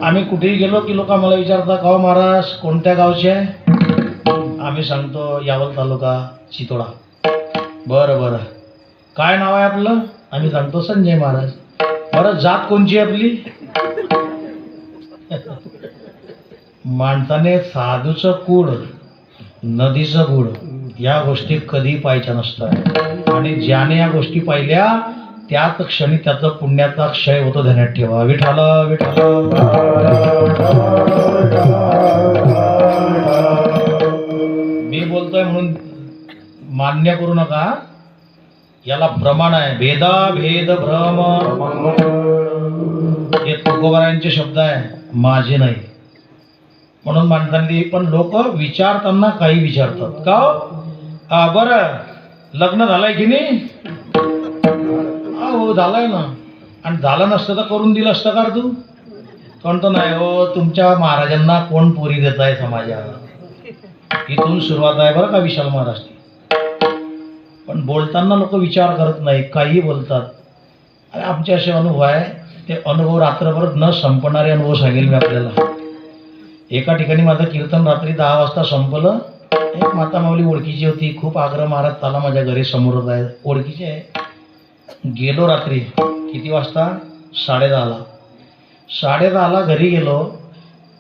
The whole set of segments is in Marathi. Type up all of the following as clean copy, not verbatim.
आम्ही कुठेही गेलो की लोक मला विचारतात, का महाराज कोणत्या गावचे आहे? आम्ही सांगतो यावल तालुका चितोडा. बरं बरं, काय नाव आहे आपलं? आम्ही सांगतो संजय महाराज. बरं, जात कोणची आहे आपली? माणसाने साधूचं कूड नदीचं गुड या गोष्टी कधी पाहायच्या नसतात, आणि ज्याने या गोष्टी पाहिल्या त्याच क्षणी त्याचा पुण्याचा क्षय होतो. ध्यानात ठेवा. विठाल विठाल. मी बोलतोय म्हणून मान्य करू नका, याला प्रमाण आहे. भेदा भेद भ्रम हे तुकोबारायांचे शब्द आहे, माझे नाही. म्हणून माणसांनी पण लोक विचारताना काही विचारतात का बरं लग्न झालंय की नाही? हो झालंय ना. आणि झालं नसतं तर करून दिलं असतं का तू? म्हणतो नाही हो, तुमच्या महाराजांना कोण पोरी देत आहे समाजात? इथून सुरुवात आहे बरं का विशाल महाराज. पण बोलताना लोक विचार करत नाही, काही बोलतात. आणि आमचे असे अनुभव आहे, ते अनुभव रात्रभर न संपणारे अनुभव सांगेल मी आपल्याला. एका ठिकाणी माझं कीर्तन रात्री 10 वाजता संपलं. एक माता माऊली ओळखीची होती, खूप आग्रह महाराज चला माझ्या घरी समोरच आहे, ओळखीची आहे. गेलो रात्री किती वाजता? 10:30ला. 10:30ला घरी गेलो.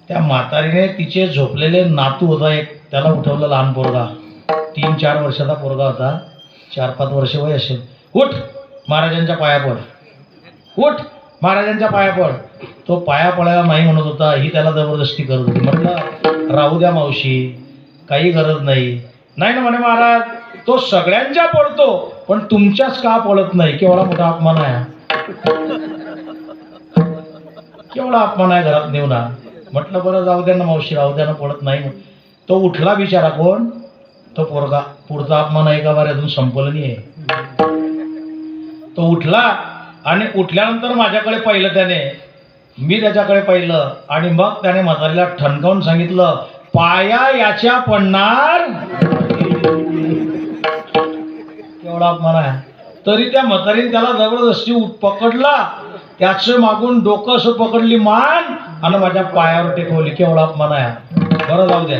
त्या म्हातारीने तिचे झोपलेले नातू होता एक, त्याला उठवलं. लहान पोरगा, 3-4 वर्षाचा पोरगा होता, 4-5 वर्ष वय असेल. उठ महाराजांच्या पाया पड, उठ महाराजांच्या पाया पड. तो पाया पडायला नाही म्हणत होता, ही त्याला जबरदस्ती करत होती. म्हटलं राहू द्या मावशी, काही गरज नाही. नाही ना म्हणे महाराज, तो सगळ्यांच्या पडतो पण तुमच्याच का पडत नाही? केवढा मोठा अपमान आहे, केवढा अपमान आहे घरात नेऊ ना. म्हटलं बरं जाऊ द्या ना मावशी, राहू द्या ना, पडत नाही. तो उठला बिचारा. कोण? तो पोरगा. पुढचा अपमान आहे का बरं? अजून संपलं नाही आहे. तो उठला आणि उठल्यानंतर माझ्याकडे पाहिलं त्याने, मी त्याच्याकडे पाहिलं, आणि मग त्याने म्हातारीला ठणकावून सांगितलं, पाया याच्या पडणार. केवढा अपमान आहे. तरी त्या म्हातारीने त्याला जबरदस्ती पकडला, त्याचं मागून डोकं असं पकडली मान आणि माझ्या पायावर टेकवली. केवढा अपमान आहे. बरं जाऊ द्या,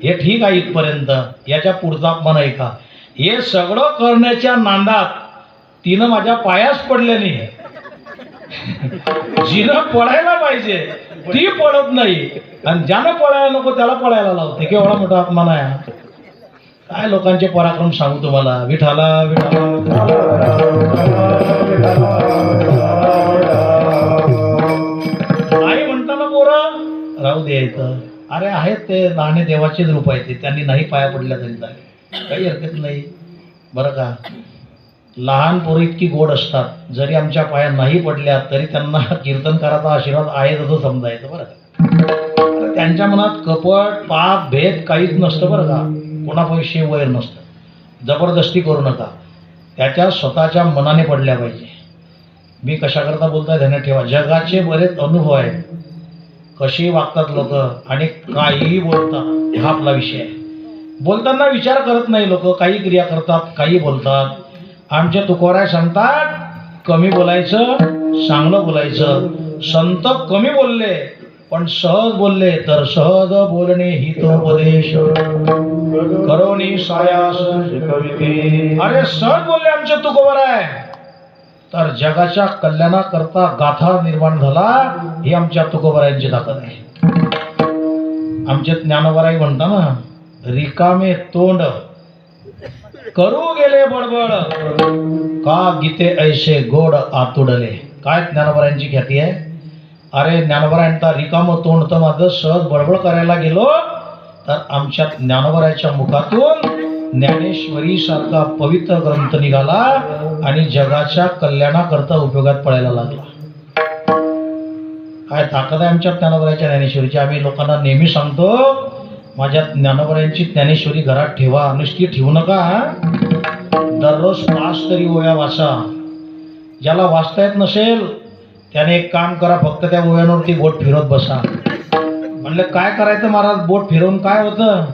हे ठीक आहे इथपर्यंत. याच्या पुढचा अपमान आहे का? हे सगळं करण्याच्या नांदात तिनं माझ्या पायास पडले नाही. जिनं पडायला पाहिजे ती पडत नाही, आणि ज्यानं पडायला नको त्याला पडायला लावते. केवढा मोठा अपमान आहे. काय लोकांचे पराक्रम सांगू तुम्हाला. विठाला विठाला. आई म्हणताना पोरं राहू द्यायचं. अरे आहेत ते लहाने देवाचेच रूप आहेत, ते त्यांनी नाही पाया पडल्या तरी चालेल, काही हरकत नाही बरं का. लहान पोरं इतकी गोड असतात, जरी आमच्या पाया नाही पडल्या तरी त्यांना कीर्तनकाराचा आशीर्वाद आहे तसं समजायचं बरं का. त्यांच्या मनात कपट पाप भेद काहीच नसतं बरं का. कोणापेक्षा वैर नसतं. जबरदस्ती करू नका, त्याच्या स्वतःच्या मनाने पडल्या पाहिजे. मी कशाकरता बोलतोय ध्यानात ठेवा. जगाचे बरेच अनुभव आहेत, कशी वागतात लोक आणि काहीही बोलतात, हा आपला विषय आहे. बोलताना विचार करत नाही लोक, काही क्रिया करतात, काही बोलतात. आमचे तुकोबाराय सांगतात, कमी बोलायचं, चांगलं बोलायचं. संत कमी बोलले पण सहज बोलले तर सहज बोलणे हितोपदेश करोनी सायास. अरे सहज बोलले आमचे तुकोबाराय तर जगाच्या कल्याणाकरता गाथा निर्माण झाला. ही आमच्या तुकोबारायांची ताकद आहे. आमचे ज्ञानोबाराय म्हणता ना, रिकामे तोंड करू गेले बडबड, का गीते ऐसे गोड आतुडले. काय ज्ञानोबारायांची ख्याती आहे. अरे ज्ञानोबारायांचा रिकाम तोंड तर माझं सहज बडबड करायला गेलो तर आमच्या ज्ञानोबारायांच्या मुखातून ज्ञानेश्वरी सारखा पवित्र ग्रंथ निघाला आणि जगाच्या कल्याणाकरता उपयोगात पडायला लागला. काय ताकद आहे आमच्या ज्ञानोबारायांच्या ज्ञानेश्वरीची. आम्ही लोकांना नेहमी सांगतो, माझ्या ज्ञानोबारायांची ज्ञानेश्वरी घरात ठेवा, नुसती ठेवू नका. दररोज 5 तरी ओव्या वाचा. ज्याला वाचता येत नसेल त्याने एक काम करा, फक्त त्या ओव्यांवरती बोट फिरवत बसा. म्हणलं काय करायचं महाराज, बोट फिरवून काय होतं?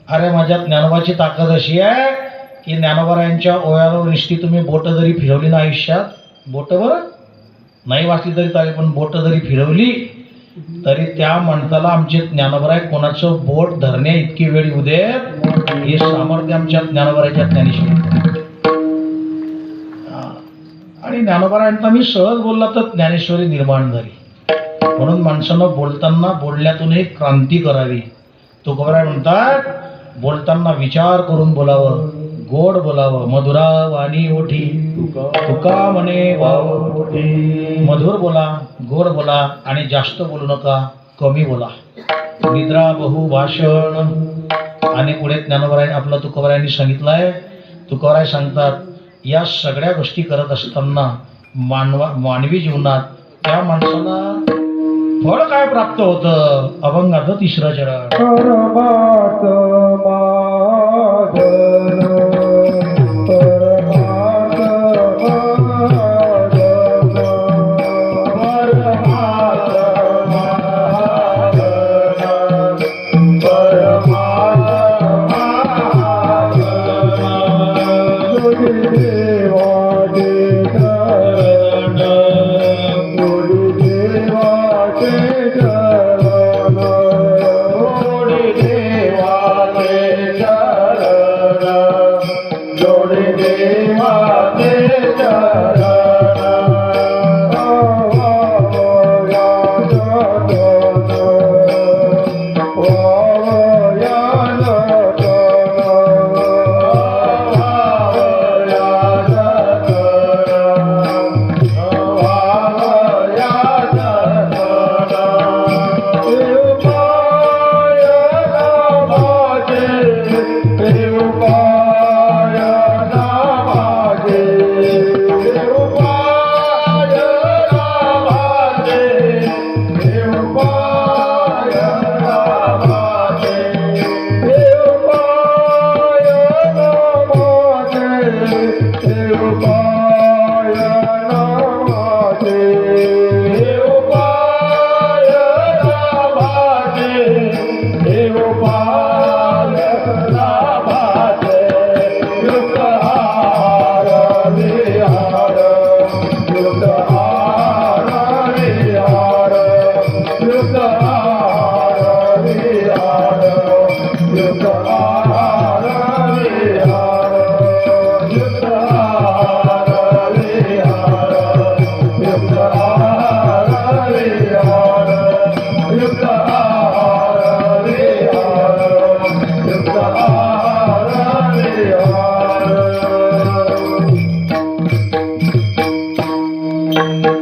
अरे माझ्या ज्ञानोबाची ताकद अशी आहे की ज्ञानोबारायांच्या ओव्यावर नुसती तुम्ही बोट जरी फिरवली ना आयुष्यात, बोट बरं नाही वाचली तरी चालेल, पण बोट जरी फिरवली तरी त्या माणसाला आमचे ज्ञानोबराय कोणाचं बोट धरण्या इतकी वेळ येऊ देत, हे सामर्थ्य आमच्या ज्ञानोबरायच्या ज्ञानेश्वरी. आणि ज्ञानोबरायांना मी सहज बोलला तर ज्ञानेश्वरी निर्माण झाली. म्हणून माणसानं बोलताना बोलण्यातूनही क्रांती करावी. तुकोबराय म्हणतात, बोलताना विचार करून बोलावं, गोड बोलावं. मधुरा वाणी ओठी तुका म्हणे वाव ओठी. मधुर बोला, गोड बोला आणि जास्त बोलू नका, कमी बोला. निद्रा बहु भाषण. आणि पुढे ज्ञानोबराय आपलं तुकोबरायांनी सांगितलंय. तुकोबराय सांगतात, या सगळ्या गोष्टी करत असताना मानवी जीवनात त्या माणसाला फळ काय प्राप्त होतं. अभंगाचं तिसरं चरण.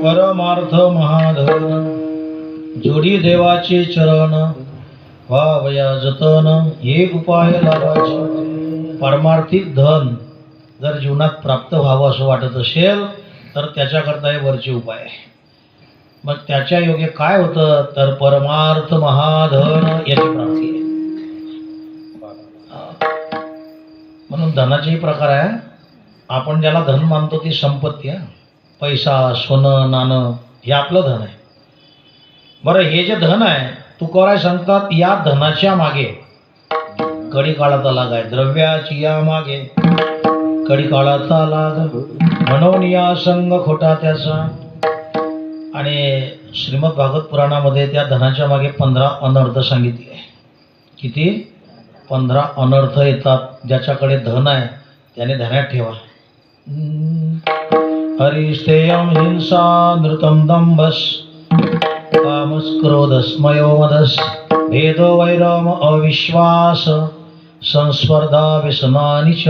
परमार्थ महाधन जोडी देवाचे चरण व्हावया जतन एक उपाय लावायचे. पारमार्थिक धन जर जीवनात प्राप्त व्हावं असं वाटत असेल तर त्याच्याकरता हे वरचे उपाय आहे. मग त्याच्या योगे काय होतं तर परमार्थ महाधन याची प्राप्ती आहे. म्हणून धनाचेही प्रकार आहे. आपण ज्याला धन मानतो ती संपत्ती आहे. पैसा, सोनं, नाणं हे आपलं धन आहे. बरं, हे जे धन आहे तुकोबराय सांगतात, या धनाच्या मागे कडी काळाचा लाग आहे. द्रव्याची या मागे कडी काळाचा लाग म्हणून या संग खोटा त्याचा. आणि श्रीमद भागवत पुराणामध्ये त्या धनाच्या मागे 15 अनर्थ सांगितले. किती? 15 अनर्थ येतात. ज्याच्याकडे धन आहे त्याने ध्यानात ठेवा. हरिस्तेयम हिंसा नृतम दंभस कामस क्रोधस मयोमदस भेदो वैरम अविश्वास संस्पर्धा व्यसनानि च.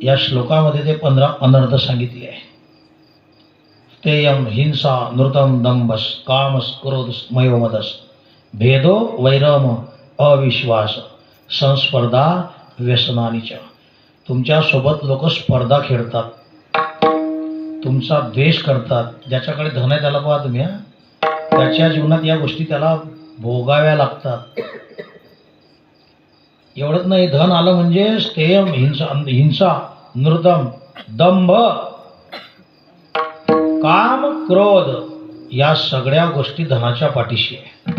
या श्लोकामध्ये ते 15 अनर्थ सांगितले आहे. तेयम हिंसा नृतम दंभस कामस क्रोधस मयोमदस भेदो वैरम अविश्वास संस्पर्धा व्यसनानि च. तुमच्यासोबत लोक स्पर्धा खेळतात, तुमचा द्वेष करतात. ज्याच्याकडे धन आहे त्याला पहा तुम्ही, त्याच्या जीवनात या गोष्टी त्याला भोगाव्या लागतात. एवढंच नाही, धन आलं म्हणजे स्थेयम हिंसा नृतम दंभ काम क्रोध या सगळ्या गोष्टी धनाच्या पाठीशी आहे.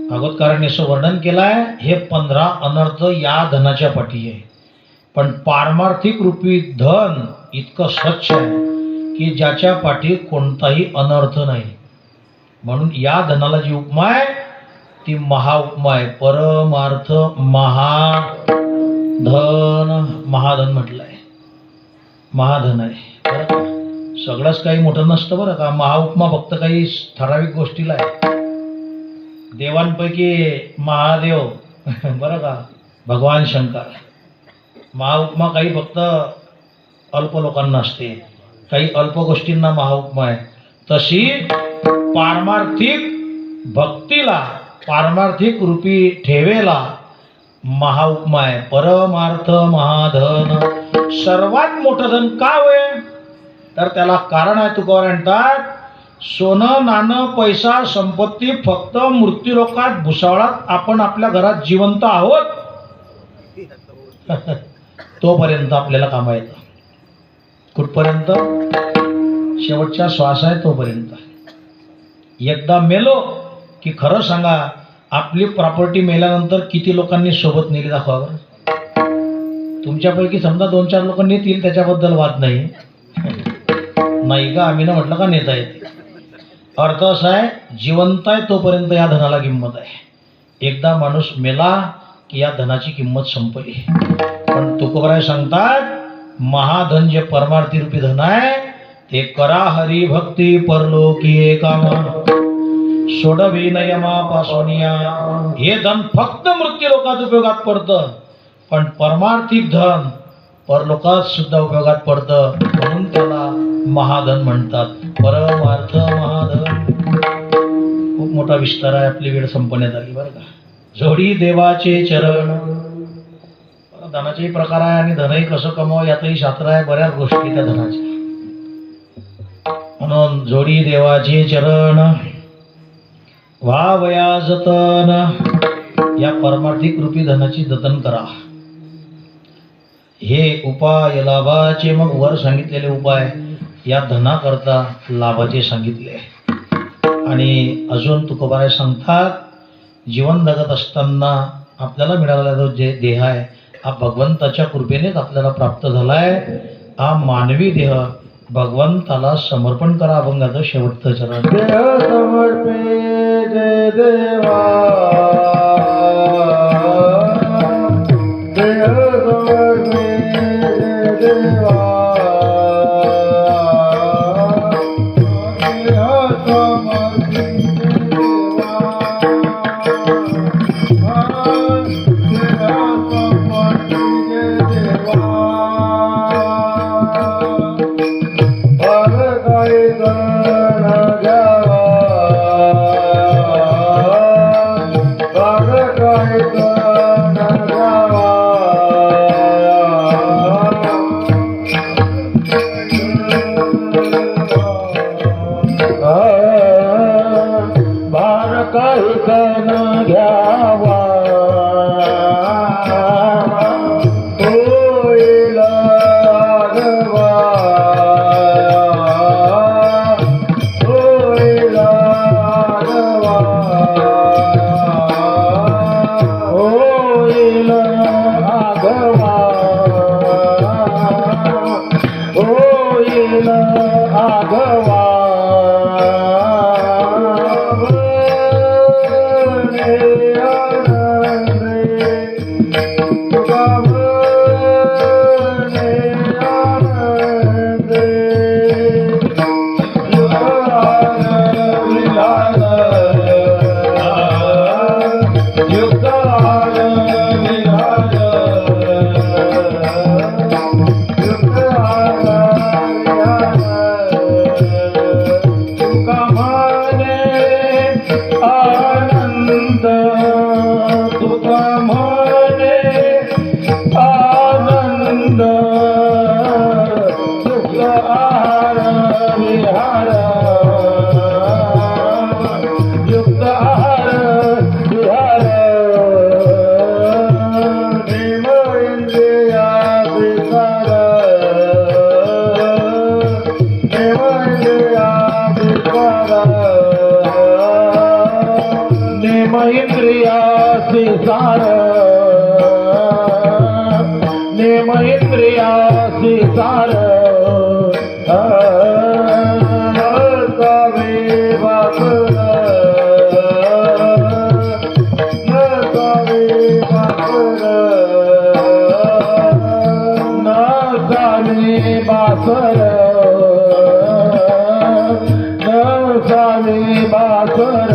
भागवतकारांनी असं वर्णन केलं आहे, हे 15 अनर्थ या धनाच्या पाठी आहे. पण पारमार्थिक रूपी धन इतकं स्वच्छ आहे की ज्याच्या पाठीत कोणताही अनर्थ नाही. म्हणून या धनाला जी उपमा आहे ती महाउपमा आहे. परमार्थ महाधन, महाधन म्हटलं आहे, महाधन आहे बरं का. सगळंच काही मोठं नसतं बरं का. महाउपमा फक्त काही ठराविक गोष्टीला आहे. देवांपैकी महादेव बरं का, भगवान शंकर. महाउपमा काही फक्त अल्प लोकांना असते, काही अल्प गोष्टींना महाउपमा आहे. तशी पारमार्थिक भक्तीला, पारमार्थिक रूपी ठेवेला महाउपमा आहे. परमार्थ महाधन. सर्वात मोठं धन का होय तर त्याला कारण आहे. तुकोबार म्हणतात, सोनं नाणं पैसा संपत्ती फक्त मृत्यूलोकात भुसावळात आपण आपल्या घरात जिवंत आहोत तोपर्यंत आपल्याला कामा येतं. कुठपर्यंत? शेवटचा श्वास आहे तोपर्यंत. एकदा मेलो की खरं सांगा, आपली प्रॉपर्टी मेल्यानंतर किती लोकांनी सोबत नेली दाखवा बरं. तुमच्यापैकी समजा 2-4 लोक नेतील, त्याच्याबद्दल वाद नाही नाही का. आम्ही ना म्हटलं का नेता येते. अर्थ असा आहे, जिवंत आहे तोपर्यंत या धनाला किंमत आहे. एकदा माणूस मेला की या धनाची किंमत संपली. पण तुकोबाराय सांगतात, महाधन जे परमार्थी रूपी धन आहे ते करा हरी भक्ती परलोकी कामा सोडवी नयमापासोनिया. हे धन फक्त मृत्यू लोकात उपयोगात पडतं, पण परमार्थिक धन परलोकात सुद्धा उपयोगात पडतं. म्हणून त्याला महाधन म्हणतात. परमार्थ महाधन. खूप मोठा विस्तार आहे, आपली वेळ संपण्यात आली बरं का. जोडी देवाचे चरण. धनाचेही प्रकार आहे आणि धनही कसं कमावं यातही शास्त्र आहे, बऱ्याच गोष्टी त्या धनाच्या. म्हणून जोडी देवाचे चरण व्हावया जतन. या परमार्थिक रूपी धनाची जतन करा. हे उपाय लाभाचे. मग वर सांगितलेले उपाय या धनाकरता लाभाचे सांगितले. आणि अजून तुकोबाराय सांगतात, जीवन जगत असताना आपल्याला मिळालेला जो जे देह आहे हा भगवंताच्या कृपेनेच आपल्याला प्राप्त झाला आहे. हा मानवी देह भगवंताला समर्पण करा. अभंगाचं शेवटचं चरण. देह समर्पे जय देवा, देह समर्पे जय देवा, नेम इंद्रियासी सार सावे बाकर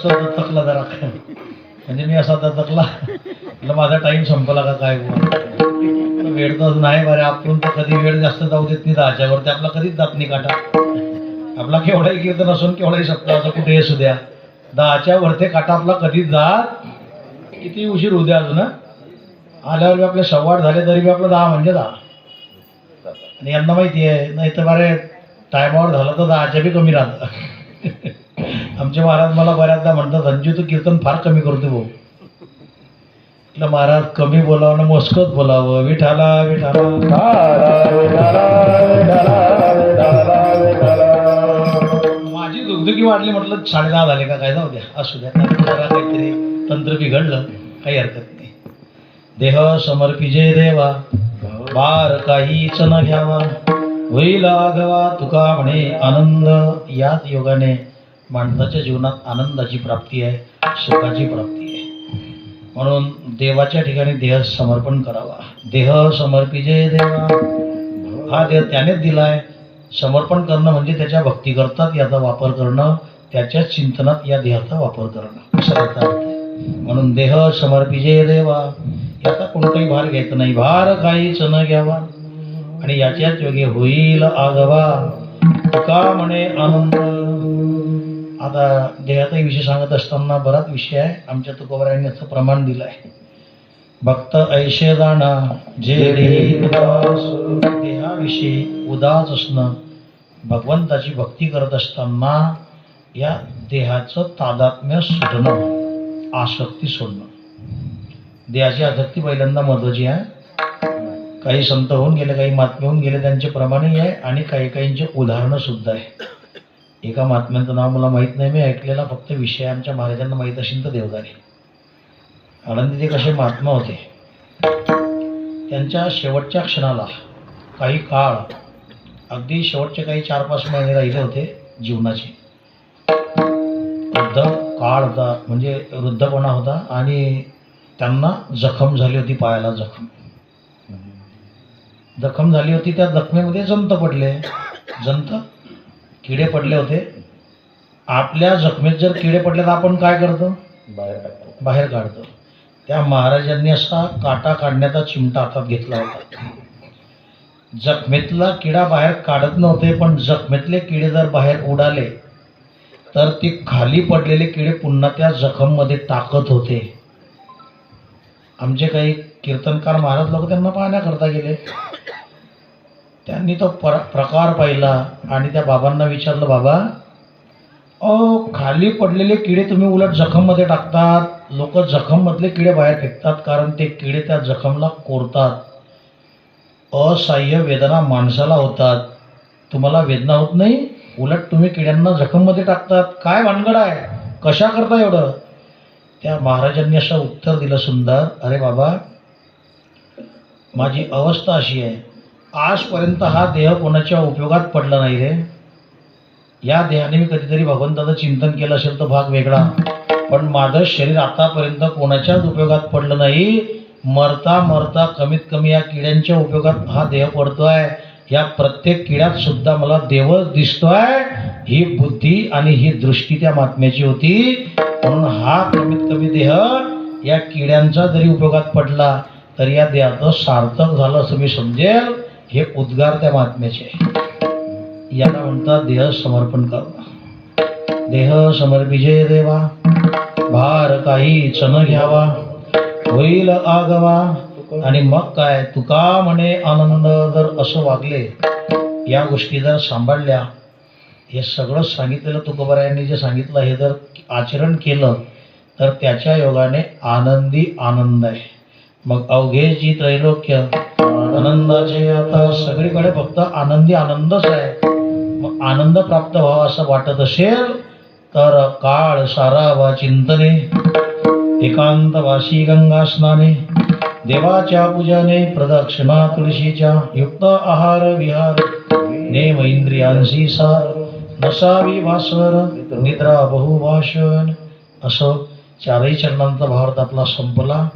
दत्तकला जरा म्हणजे मी असा दत्तकला म्हटलं माझा टाइम संपला का काय बुवा वेळ तर नाही बरे आपण तर कधी वेळ जास्त जाऊ देत नाही दहाच्यावरती आपला कधीच जात नाही काटा आपला केवढाही कीर्तन असून केवढाही सप्ताहाचं कुठे असू द्या 10च्या वरती काटा आपला कधीच जात किती उशीर होऊ द्या अजून आल्यावर बी आपले 8:15 झाले तरी बी आपलं 10 म्हणजे 10 आणि यांना माहिती आहे नाही तर बरे टायमावर झालं तर 10च्या बी कमी राहतं आमचे महाराज मला बऱ्याचदा म्हणतात अंजू तू कीर्तन फार कमी करतो भाऊ म्हटलं महाराज कमी बोलावं ना मोजकच बोलावं विठाला विठाला माझी दुगदुगी वाढली म्हटलं 10:30 झाले का काय जाऊ द्या असू द्या काहीतरी तंत्र बिघडलं काही हरकत नाही देह समर्पिजे देवा भार काहीच न घ्यावा होईल आघवा तुका म्हणे आनंद याच योगाने माणसाच्या जीवनात आनंदाची प्राप्ती आहे सुखाची प्राप्ती आहे म्हणून देवाच्या ठिकाणी देह समर्पण करावा देह समर्पिजे देवा हा देह त्यानेच दिलाय समर्पण करणं म्हणजे त्याच्या भक्ती करतात याचा वापर करणं त्याच्या चिंतनात या देहाचा वापर करणं असा अर्थ आहे म्हणून देह समर्पिजे देवा याचा कोणताही भार घ्यायचा नाही भार काहीच न घ्यावा आणि याच्याच योगे होईल आगवा तुका म्हणे आनंद आता देहाचाही विषय सांगत असताना बराच विषय आहे आमच्या तुकोबारायांनी याचं प्रमाण दिलं आहे भक्त ऐशे जाणा जे देही उदास देहाविषयी उदास असणं भगवंताची भक्ती करत असताना या देहाचं तादात्म्य सुटणं आसक्ती सोडणं. देहाची आसक्ती पहिल्यांदा महत्वाची आहे. काही संत होऊन गेले, काही महात्मे होऊन गेले, त्यांचे प्रमाणही आहे आणि काही काहींचे उदाहरणं सुद्धा आहे. एका महात्म्यांचं नाव मला माहीत नाही, मी ऐकलेला फक्त विषय आमच्या महाराजांना माहीत असेल तर देवदारी. आळंदीत एक असे महात्मा होते. त्यांच्या शेवटच्या क्षणाला काही काळ, अगदी शेवटचे काही 4-5 महिने राहिले होते जीवनाचे. वृद्ध काळ होता, म्हणजे वृद्धपणा होता आणि त्यांना जखम झाली होती, पायाला जखम झाली होती. त्या जखमेमध्ये जंत पडले, किडे पडले होते. आपल्या जखमेत जर किडे पडले तर आपण काय करतो? बाहेर काढतो. त्या महाराजांनी असा काटा काढण्याचा चिमटा हातात घेतला होता. जखमेतला किडा बाहेर काढत नव्हते, पण जखमेतले किडे जर बाहेर उडाले तर ते खाली पडलेले किडे पुन्हा त्या जखममध्ये टाकत होते. आमचे काही कीर्तनकार महाराज लोक त्यांना पाहण्याकरता गेले. त्यांनी तो प्रकार पाहिला आणि त्या बाबांना विचारलं, बाबा खाली पडलेले किडे तुम्ही उलट जखममध्ये टाकतात, लोक जखममधले किडे बाहेर फेकतात, कारण ते किडे त्या जखमला कोरतात. असह्य वेदना माणसाला होतात, तुम्हाला वेदना होत नाही, उलट तुम्ही किड्यांना जखममध्ये टाकतात. काय भानगड आहे, कशा करता एवढं? त्या महाराजांनी असं उत्तर दिलं सुंदर, अरे बाबा, माझी अवस्था अशी आहे, आजपर्यंत हा देह कोणाच्या उपयोगात पडला नाही रे. या देहाने मी कधीतरी भगवंताचं चिंतन केलं असेल तर भाग वेगळा, पण माझं शरीर आतापर्यंत कोणाच्याच उपयोगात पडलं नाही. मरता मरता कमीत कमी या किड्यांच्या उपयोगात हा देह पडतोय. या प्रत्येक किड्यात सुद्धा मला देवच दिसतोय. ही बुद्धी आणि ही दृष्टी त्या महात्म्याची होती. म्हणून हा कमीत कमी देह या किड्यांचा जरी उपयोगात पडला तर या देहाचं सार्थक झालं असं मी समजेल. हे उद्गार त्या महात्म्याचे. याला म्हणतात देह समर्पण करणं. देह समर्पिजे देवा, भार काहीच न घ्यावा, होईल आगवा. आणि मग काय, तुका म्हणे आनंद. जर असं वागले, या गोष्टी जर सांभाळल्या, हे सगळं सांगितलेलं तुकोबारायांनी जे सांगितलं हे जर आचरण केलं तर त्याच्या योगाने आनंदी आनंद आहे. मग अवघे जी त्रैलोक्य आनंदाचे. आता सगळीकडे फक्त आनंदी आनंदच आहे. मग आनंद प्राप्त व्हावा असं वाटत असेल तर काळ सारावा चिंतने, एकांतवासी गंगा स्नाने, देवाच्या पूजने, प्रदक्षिणा तुळशीच्या, युक्त आहार विहार, नेम इंद्रियांशी सार, नसावी भास्वर, निद्रा बहुभाषण. असं 4ही चरणांचा भावार्थ आपला संपला.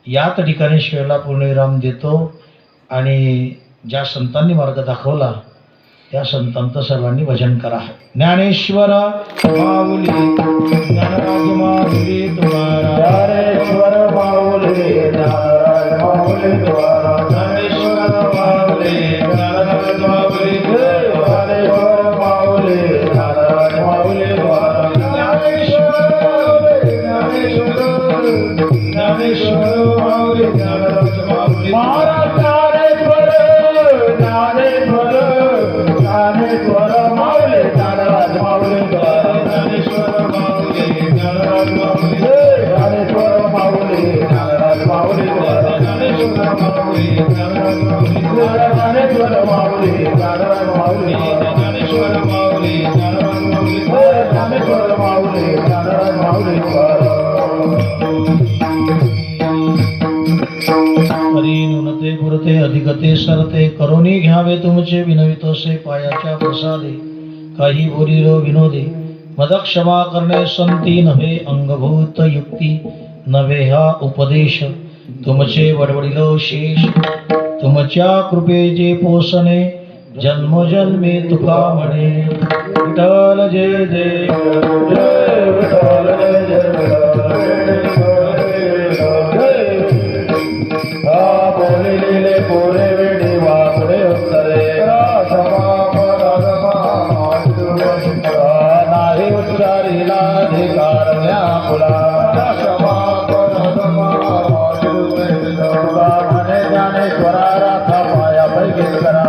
याच ठिकाणी शिवेला पूर्णविराम देतो. आणि ज्या संतांनी मार्ग दाखवला त्या संतांचं सर्वांनी भजन करा. ज्ञानेश्वर माऊली, ज्ञानराज माऊली तुम्हारा, ज्ञानेश्वर माऊली, ज्ञानराज माऊली तुम्हारा, ज्ञानेश्वर माऊली, ज्ञानराज माऊली, ज्ञानेश्वर माऊली, ज्ञानराज माऊली तुम्हारा, ज्ञानेश्वर माऊली, ज्ञानेश्वर माऊली, ज्ञानराज माऊली महाराज, ज्ञानेश्वर, ज्ञानेश्वर, ज्ञानेश्वर माऊली, ज्ञानराज माऊली द्वारा, ज्ञानेश्वर माऊली, ज्ञानराज माऊली, ज्ञानेश्वर माऊली, ज्ञानराज माऊली द्वारा, ज्ञानेश्वर माऊली, ज्ञानराज माऊली द्वारा, ज्ञानेश्वर माऊली, ज्ञानराज माऊली, ज्ञानेश्वर माऊली, ज्ञानराज माऊली द्वारा, ज्ञानेश्वर माऊली, ज्ञानराज माऊली द्वारा. हरी नुनते पुरते अधिकते सरते, करुणी घ्यावे तुमचे विनवितोसे पायाच्या प्रसादे. काही बोलिलो विनोदे, मद क्षमा करणे संती नव्हे अंगभूत युक्ती, नव्हे हा उपदेश तुमचे वडवडिलो शेष. तुमच्या कृपेचे पोसणे जन्मोजन्मी तुका म्हणे. विठ्ठल जय जय विठ्ठल, जय जय बोलिले पोरे वेडी वापडे उत्तरे, नाही उच्चारीला अधिकार व्यापुला. म्हणे ज्ञानेश्वरा राथा पाया पैकी करा,